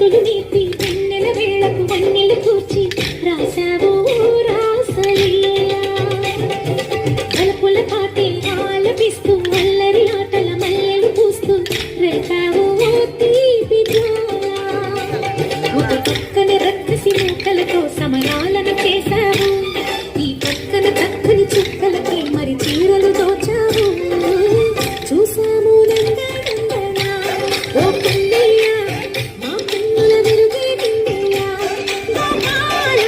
చిందులు నేర్పి వెన్నెల వేళకు వన్నెలు కూర్చి రాసావు రాసలీలా అలపుల పాటే ఆలపిస్తూ అల్లరి ఆటల మల్లెలు పూస్తూ రేపావు తీపి జ్వాల ఒక పక్కన రక్కసి మూకలతో సమరాలను చేశావు ఈ పక్కన చక్కని చుక్కలకి మరి చీరలు దోచావు చూసాము నందనందనా ఓ కన్నయ్య మా కన్నుల వెలుగే నిన్నయ్య గోపాల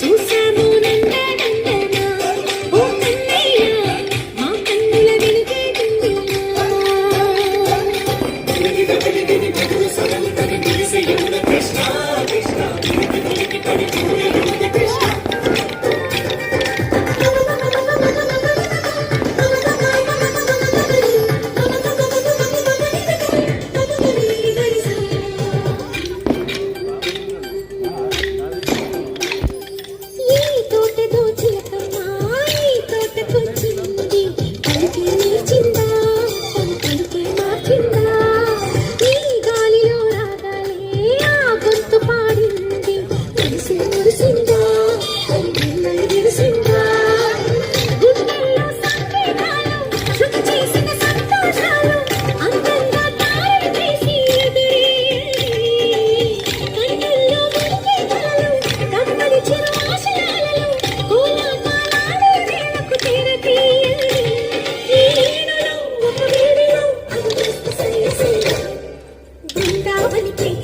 చూసాము నందనందనా ఓ కన్నయ్య మా కన్నుల వెలుగే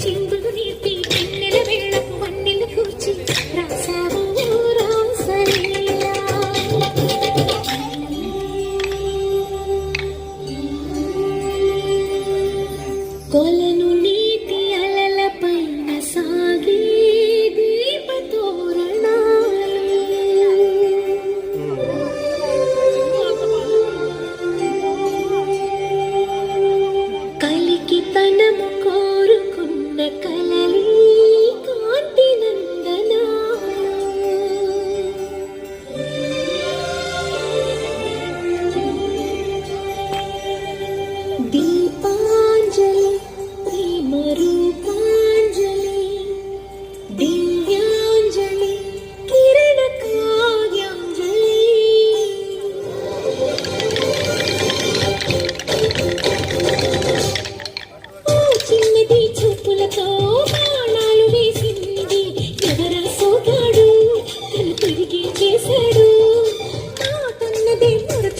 చిందులు నేర్పి వెన్నెల వేళకు వన్నెలు కూర్చి రాసావు రాసలీలా గోల